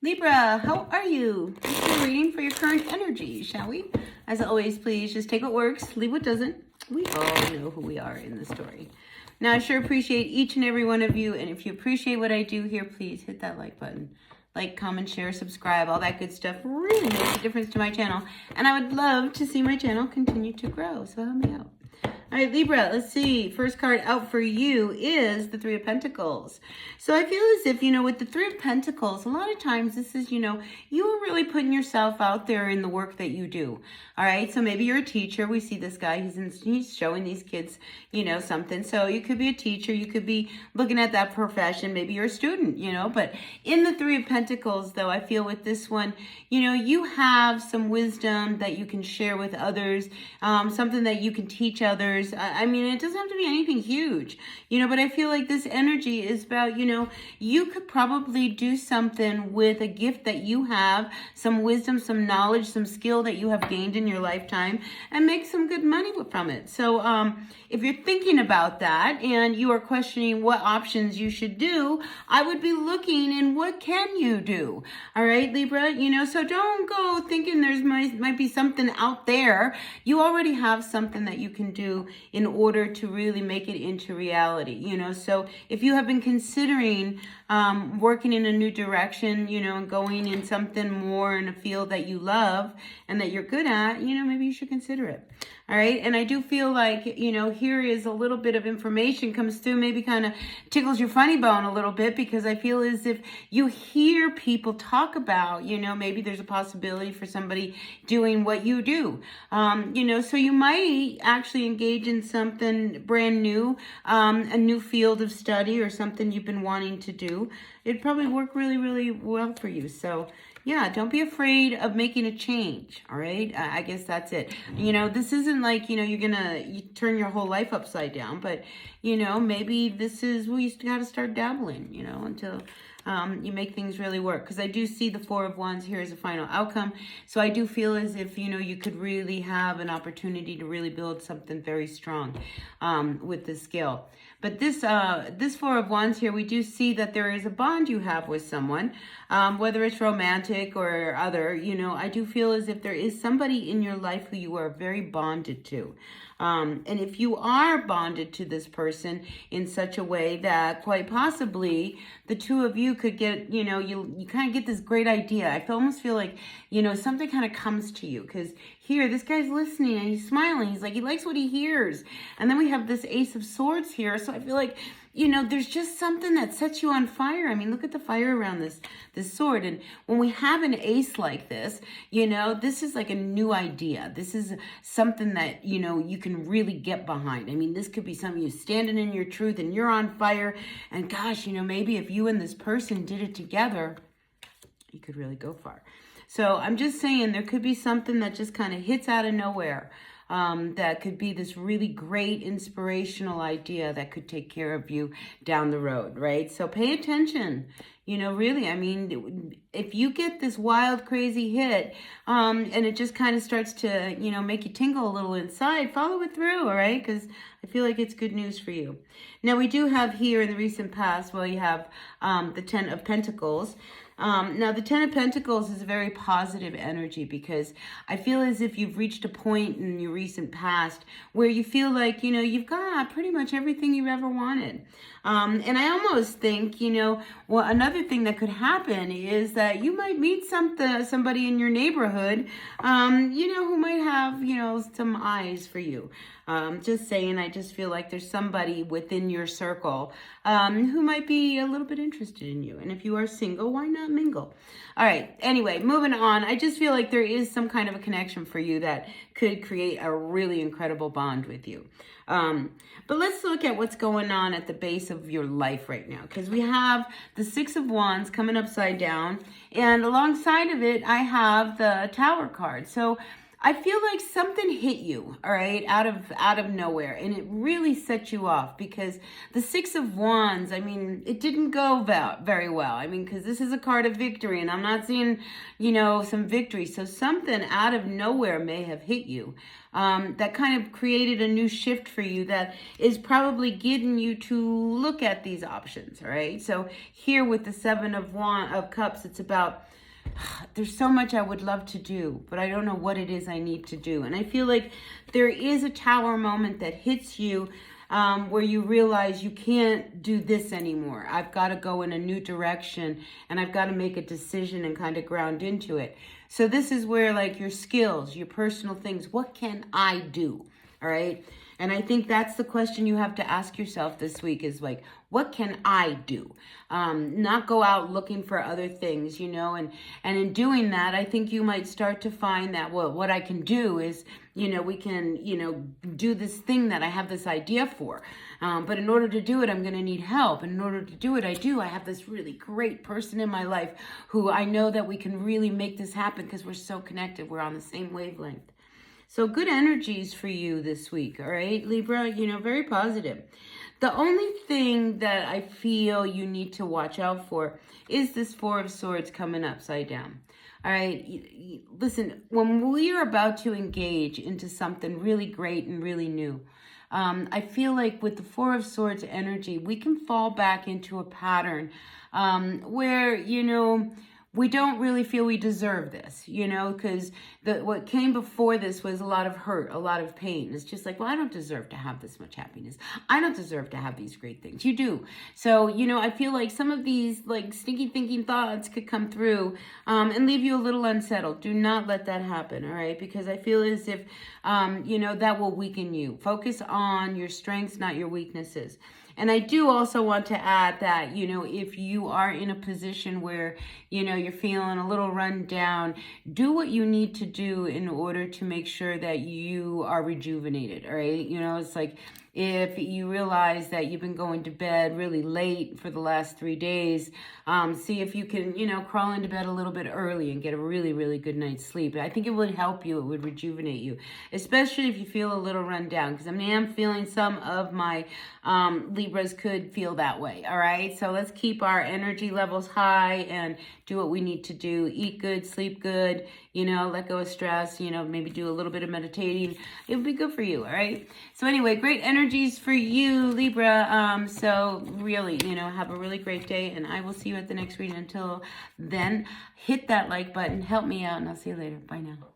Libra, how are you? Let's do a reading for your current energy, shall we? As always, please just take what works, leave what doesn't. We all know who we are in the story. Now, I sure appreciate each and every one of you, and if you appreciate what I do here, please hit that like button. Like, comment, share, subscribe, all that good stuff really makes a difference to my channel, and I would love to see my channel continue to grow, so help me out. All right, Libra, let's see. First card out for you is the Three of Pentacles. So I feel as if, with the Three of Pentacles, a lot of times this is, you are really putting yourself out there in the work that you do. All right, so maybe you're a teacher. We see this guy, he's showing these kids, something. So you could be a teacher. You could be looking at that profession. Maybe you're a student, but in the Three of Pentacles, though, I feel with this one, you have some wisdom that you can share with others, something that you can teach others. I mean, it doesn't have to be anything huge, but I feel like this energy is about, you could probably do something with a gift that you have, some wisdom, some knowledge, some skill that you have gained in your lifetime and make some good money from it. So if you're thinking about that and you are questioning what options you should do, I would be looking in what can you do? All right, Libra, so don't go thinking there's might be something out there. You already have something that you can do in order to really make it into reality, so if you have been considering working in a new direction, and going in something more in a field that you love and that you're good at, maybe you should consider it. All right. And I do feel like, here is a little bit of information comes through, maybe kind of tickles your funny bone a little bit, because I feel as if you hear people talk about, maybe there's a possibility for somebody doing what you do, so you might actually engage in something brand new, a new field of study or something you've been wanting to do. It'd probably work really, really well for you. So yeah, don't be afraid of making a change, all right? I guess that's it. This isn't like, you're going to turn your whole life upside down, but, maybe this is where you got to start dabbling, until you make things really work. Because I do see the Four of Wands here as a final outcome. So I do feel as if, you could really have an opportunity to really build something very strong with this skill. But this Four of Wands here, we do see that there is a bond you have with someone, whether it's romantic or other, I do feel as if there is somebody in your life who you are very bonded to. And if you are bonded to this person in such a way that quite possibly the two of you could get, you kind of get this great idea. I almost feel like, something kind of comes to you, because here, this guy's listening and he's smiling. He's like, he likes what he hears. And then we have this Ace of Swords here. So I feel like, there's just something that sets you on fire. I mean, look at the fire around this sword. And when we have an ace like this, this is like a new idea. This is something that, you can really get behind. I mean, this could be something you're standing in your truth and you're on fire. And gosh, maybe if you and this person did it together, you could really go far. So I'm just saying there could be something that just kind of hits out of nowhere. That could be this really great inspirational idea that could take care of you down the road, right? So pay attention, really. I mean, if you get this wild, crazy hit, and it just kind of starts to, make you tingle a little inside, follow it through, all right? Because I feel like it's good news for you. Now, we do have here in the recent past, you have the Ten of Pentacles. Now, the Ten of Pentacles is a very positive energy, because I feel as if you've reached a point in your recent past where you feel like, you've got pretty much everything you've ever wanted. And I almost think, another thing that could happen is that you might meet somebody in your neighborhood, who might have, some eyes for you. Just saying, I just feel like there's somebody within your circle who might be a little bit interested in you. And if you are single, why not mingle? All right. Anyway, moving on. I just feel like there is some kind of a connection for you that could create a really incredible bond with you. But let's look at what's going on at the base of your life right now, because we have the Six of Wands coming upside down, and alongside of it, I have the Tower card. So I feel like something hit you, all right, out of nowhere, and it really set you off because the Six of Wands, I mean, it didn't go very well. I mean, because this is a card of victory, and I'm not seeing, some victory. So something out of nowhere may have hit you. That kind of created a new shift for you that is probably getting you to look at these options, all right? So here with the Seven of Cups, it's about there's so much I would love to do, but I don't know what it is I need to do. And I feel like there is a tower moment that hits you where you realize you can't do this anymore. I've got to go in a new direction and I've got to make a decision and kind of ground into it. So this is where like your skills, your personal things, what can I do? All right. And I think that's the question you have to ask yourself this week is like, what can I do? Not go out looking for other things, and in doing that, I think you might start to find that, well, what I can do is, we can, do this thing that I have this idea for. But in order to do it, I'm going to need help. And in order to do it, I have this really great person in my life who I know that we can really make this happen because we're so connected. We're on the same wavelength. So good energies for you this week, all right, Libra, very positive. The only thing that I feel you need to watch out for is this Four of Swords coming upside down. All right, listen, when we are about to engage into something really great and really new, I feel like with the Four of Swords energy, we can fall back into a pattern where, we don't really feel we deserve this, because what came before this was a lot of hurt, a lot of pain. It's just like, well, I don't deserve to have this much happiness. I don't deserve to have these great things. You do. So, I feel like some of these like stinky thinking thoughts could come through and leave you a little unsettled. Do not let that happen, all right? Because I feel as if, that will weaken you. Focus on your strengths, not your weaknesses. And I do also want to add that, if you are in a position where, you're feeling a little run down, do what you need to do in order to make sure that you are rejuvenated, all right? It's like if you realize that you've been going to bed really late for the last 3 days, see if you can, crawl into bed a little bit early and get a really, really good night's sleep. I think it would help you. It would rejuvenate you, especially if you feel a little run down. Because I am feeling some of my Libras could feel that way. All right. So let's keep our energy levels high and do what we need to do. Eat good, sleep good, let go of stress, maybe do a little bit of meditating. It would be good for you. All right. So anyway, great energies for you, Libra. So really, have a really great day, and I will see you at the next reading. Until then, hit that like button, help me out, and I'll see you later. Bye now.